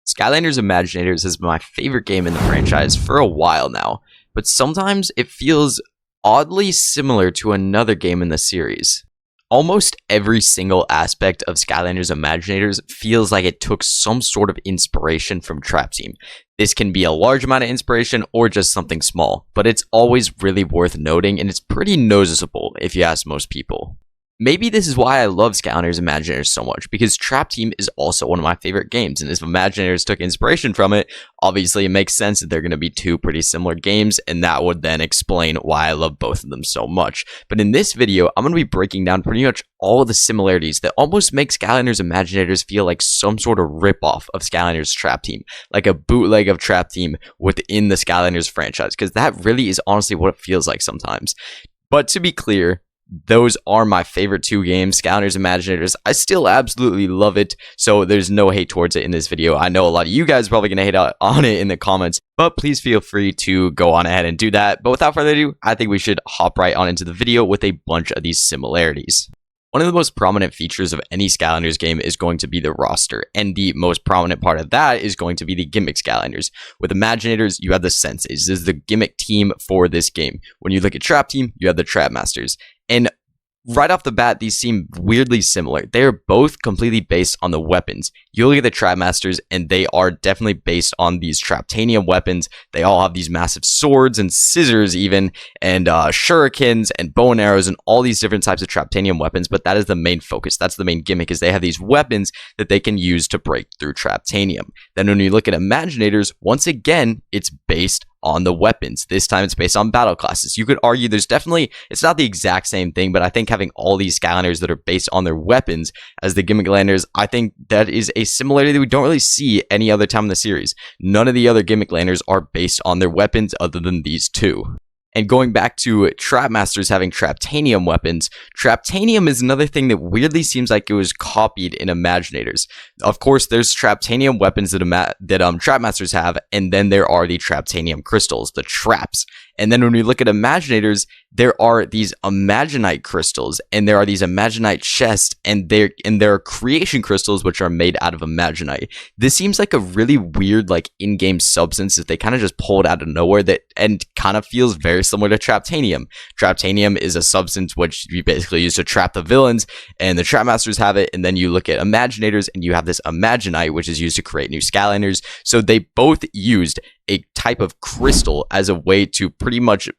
Skylanders Imaginators has been my favorite game in the franchise for a while now, but sometimes it feels oddly similar to another game in the series. Almost every single aspect of Skylanders Imaginators feels like it took some sort of inspiration from Trap Team. This can be a large amount of inspiration or just something small, but it's always really worth noting and it's pretty noticeable if you ask most people. Maybe this is why I love Skylanders Imaginators so much, because Trap Team is also one of my favorite games, and if Imaginators took inspiration from it, obviously it makes sense that they're going to be two pretty similar games, and that would then explain why I love both of them so much. But in this video, I'm going to be breaking down pretty much all of the similarities that almost make Skylanders Imaginators feel like some sort of ripoff of Skylanders Trap Team, like a bootleg of Trap Team within the Skylanders franchise, because that really is honestly what it feels like sometimes. But to be clear, those are my favorite two games, Skylanders Imaginators. I still absolutely love it, so there's no hate towards it in this video. I know a lot of you guys are probably going to hate on it in the comments, but please feel free to go on ahead and do that. But without further ado, I think we should hop right on into the video with a bunch of these similarities. One of the most prominent features of any Skylanders game is going to be the roster, and the most prominent part of that is going to be the gimmick Skylanders. With Imaginators, you have the Senseis. This is the gimmick team for this game. When you look at Trap Team, you have the Trap Masters. And right off the bat, these seem weirdly similar. They are both completely based on the weapons. You look at the Trap Masters, and they are definitely based on these Traptanium weapons. They all have these massive swords and scissors even, and shurikens and bow and arrows and all these different types of Traptanium weapons, but that is the main focus. That's the main gimmick, is they have these weapons that they can use to break through Traptanium. Then when you look at Imaginators, once again, it's based on the weapons. This time it's based on battle classes. You could argue there's definitely, it's not the exact same thing, but I think having all these Skylanders that are based on their weapons as the gimmick landers, I think that is a similarity that we don't really see any other time in the series. None of the other gimmick landers are based on their weapons other than these two. And going back to Trap Masters having Traptanium weapons, Traptanium is another thing that weirdly seems like it was copied in Imaginators. Of course, there's Traptanium weapons that Trap Masters have, and then there are the Traptanium crystals, the traps. And then when we look at Imaginators, there are these Imaginite crystals, and there are these Imaginite chests, and there are creation crystals which are made out of Imaginite. This seems like a really weird, like, in-game substance that they kind of just pulled out of nowhere, and kind of feels very similar to Traptanium. Traptanium is a substance which you basically use to trap the villains, and the Trap Masters have it, and then you look at Imaginators, and you have this Imaginite, which is used to create new Skylanders. So they both used a type of crystal as a way to pretty much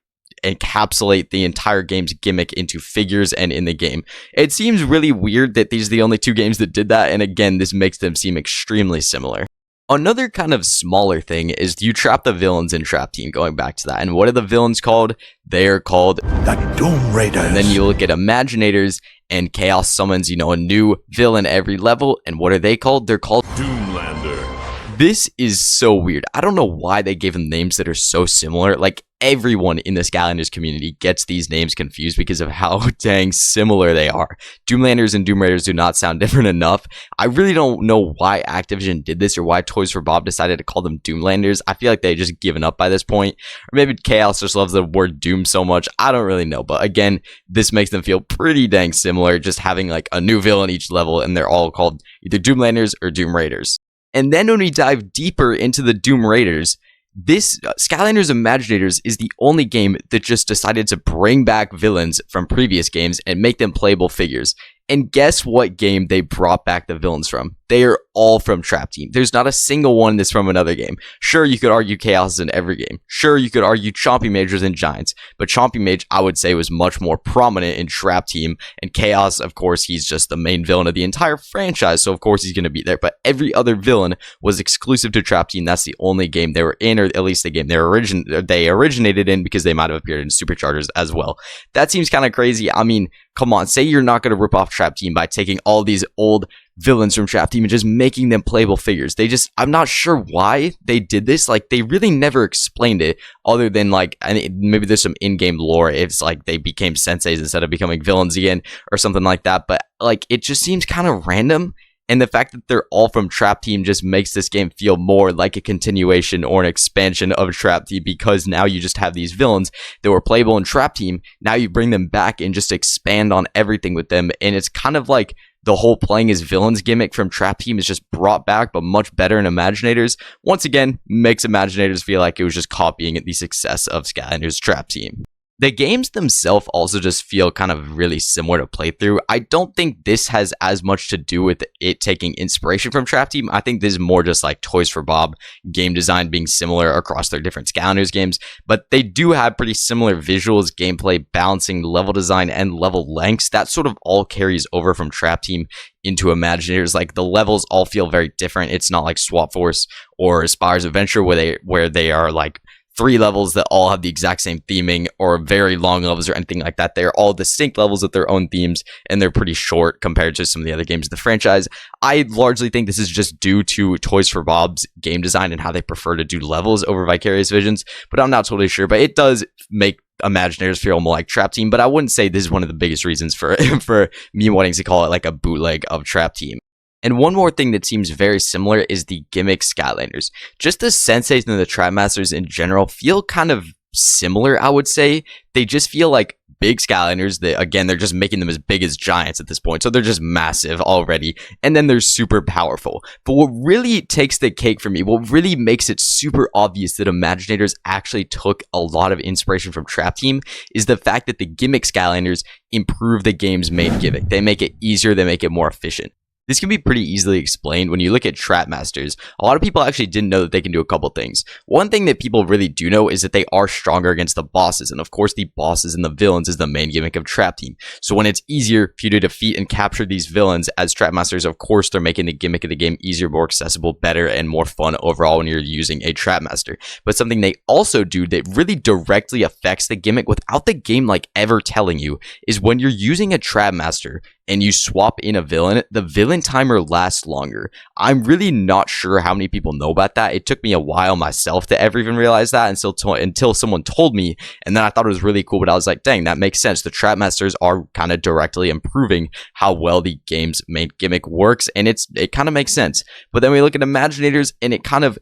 encapsulate the entire game's gimmick into figures and in the game. It seems really weird that these are the only two games that did that, and again, this makes them seem extremely similar. Another kind of smaller thing is you trap the villains in Trap Team, going back to that. And what are the villains called? They are called the Doom Raiders. And then you look at Imaginators, and Chaos summons, a new villain every level. And what are they called? They're called Doomlander. This is so weird. I don't know why they gave them names that are so similar. Like, everyone in the Skylanders community gets these names confused because of how dang similar they are. Doomlanders and Doom Raiders do not sound different enough. I really don't know why Activision did this, or why Toys for Bob decided to call them Doomlanders. I feel like they just given up by this point. Or maybe Chaos just loves the word Doom so much. I don't really know. But again, this makes them feel pretty dang similar, just having like a new villain each level, and they're all called either Doomlanders or Doom Raiders. And then when we dive deeper into the Doom Raiders, this Skylanders Imaginators is the only game that just decided to bring back villains from previous games and make them playable figures. And guess what game they brought back the villains from? They are all from Trap Team. There's not a single one that's from another game. Sure, you could argue Chaos is in every game. Sure, you could argue Chompy Mage was in Giants. But Chompy Mage, I would say, was much more prominent in Trap Team. And Chaos, of course, he's just the main villain of the entire franchise. So, of course, he's going to be there. But every other villain was exclusive to Trap Team. That's the only game they were in, or at least the game they originated in, because they might have appeared in Superchargers as well. That seems kind of crazy. I mean, come on, say you're not going to rip off Trap Team by taking all these old villains from Trap Team and just making them playable figures. I'm not sure why they did this. Like, they really never explained it, other than like, maybe there's some in-game lore. It's like they became senseis instead of becoming villains again, or something like that. But like, it just seems kind of random. And the fact that they're all from Trap Team just makes this game feel more like a continuation or an expansion of Trap Team, because now you just have these villains that were playable in Trap Team. Now you bring them back and just expand on everything with them. And it's kind of like The whole playing as villains gimmick from Trap Team is just brought back, but much better in Imaginators. Once again, makes Imaginators feel like it was just copying the success of Skylanders Trap Team. The games themselves also just feel kind of really similar to play through. I don't think this has as much to do with it taking inspiration from Trap Team. I think this is more just like Toys for Bob game design being similar across their different Skylanders games, but they do have pretty similar visuals, gameplay, balancing, level design, and level lengths. That sort of all carries over from Trap Team into Imaginators. Like the levels all feel very different. It's not like Swap Force or Spyro's Adventure where they are like 3 levels that all have the exact same theming, or very long levels or anything like that. They're all distinct levels with their own themes, and they're pretty short compared to some of the other games of the franchise. I largely think this is just due to Toys for Bob's game design and how they prefer to do levels over Vicarious Visions, but I'm not totally sure. But it does make Imaginators feel more like Trap Team, but I wouldn't say this is one of the biggest reasons for for me wanting to call it like a bootleg of Trap Team. And one more thing that seems very similar is the gimmick Skylanders. Just the senseis and the Trap Masters in general feel kind of similar, I would say. They just feel like big Skylanders. They're just making them as big as giants at this point. So they're just massive already. And then they're super powerful. But what really takes the cake for me, what really makes it super obvious that Imaginators actually took a lot of inspiration from Trap Team, is the fact that the gimmick Skylanders improve the game's main gimmick. They make it easier, they make it more efficient. This can be pretty easily explained. When you look at Trap Masters, a lot of people actually didn't know that they can do a couple things. One thing that people really do know is that they are stronger against the bosses, and of course the bosses and the villains is the main gimmick of Trap Team. So when it's easier for you to defeat and capture these villains as Trap Masters, of course they're making the gimmick of the game easier, more accessible, better, and more fun overall when you're using a Trap Master. But something they also do that really directly affects the gimmick without the game like ever telling you is when you're using a Trap Master and you swap in a villain, the villain timer lasts longer. I'm really not sure how many people know about that. It took me a while myself to ever even realize that until someone told me, and then I thought it was really cool, but I was like, dang, that makes sense. The Trap Masters are kind of directly improving how well the game's main gimmick works, and it kind of makes sense. But then we look at Imaginators, and it kind of,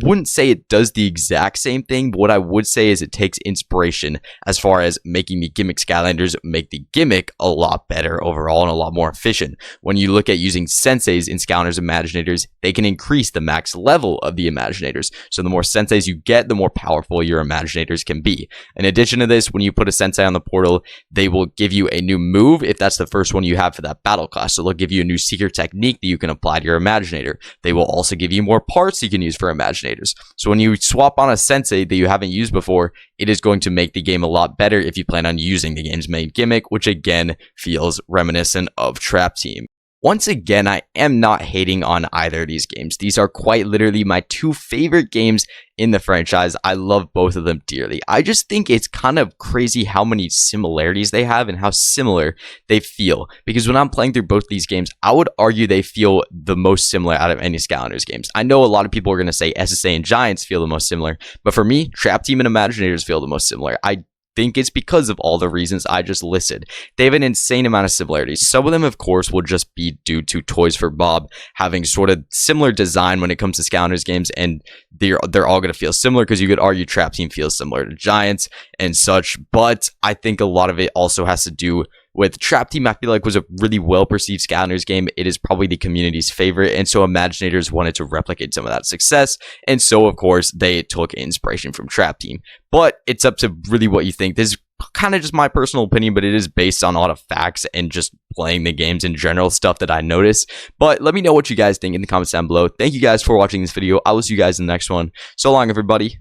wouldn't say it does the exact same thing, but what I would say is it takes inspiration as far as making the gimmick Skylanders make the gimmick a lot better overall and a lot more efficient. When you look at using senseis in Skylanders Imaginators, they can increase the max level of the Imaginators. So the more senseis you get, the more powerful your Imaginators can be. In addition to this, when you put a sensei on the portal, they will give you a new move if that's the first one you have for that battle class. So they'll give you a new secret technique that you can apply to your Imaginator. They will also give you more parts you can use for Imaginators. So when you swap on a sensei that you haven't used before, it is going to make the game a lot better if you plan on using the game's main gimmick, which again feels reminiscent of Trap Team. Once again, I am not hating on either of these games. These are quite literally my 2 favorite games in the franchise. I love both of them dearly. I just think it's kind of crazy how many similarities they have and how similar they feel. Because when I'm playing through both these games, I would argue they feel the most similar out of any Skylanders games. I know a lot of people are going to say SSA and Giants feel the most similar, but for me, Trap Team and Imaginators feel the most similar. I think it's because of all the reasons I just listed. They have an insane amount of similarities. Some of them, of course, will just be due to Toys for Bob having sort of similar design when it comes to Skylanders games, and they're all going to feel similar because you could argue Trap Team feels similar to Giants and such, but I think a lot of it also has to do with Trap Team. I feel like was a really well-perceived Skylanders game. It is probably the community's favorite, and so Imaginators wanted to replicate some of that success, and so, of course, they took inspiration from Trap Team. But it's up to really what you think. This is kind of just my personal opinion, but it is based on a lot of facts and just playing the games in general, stuff that I notice. But let me know what you guys think in the comments down below. Thank you guys for watching this video. I will see you guys in the next one. So long, everybody.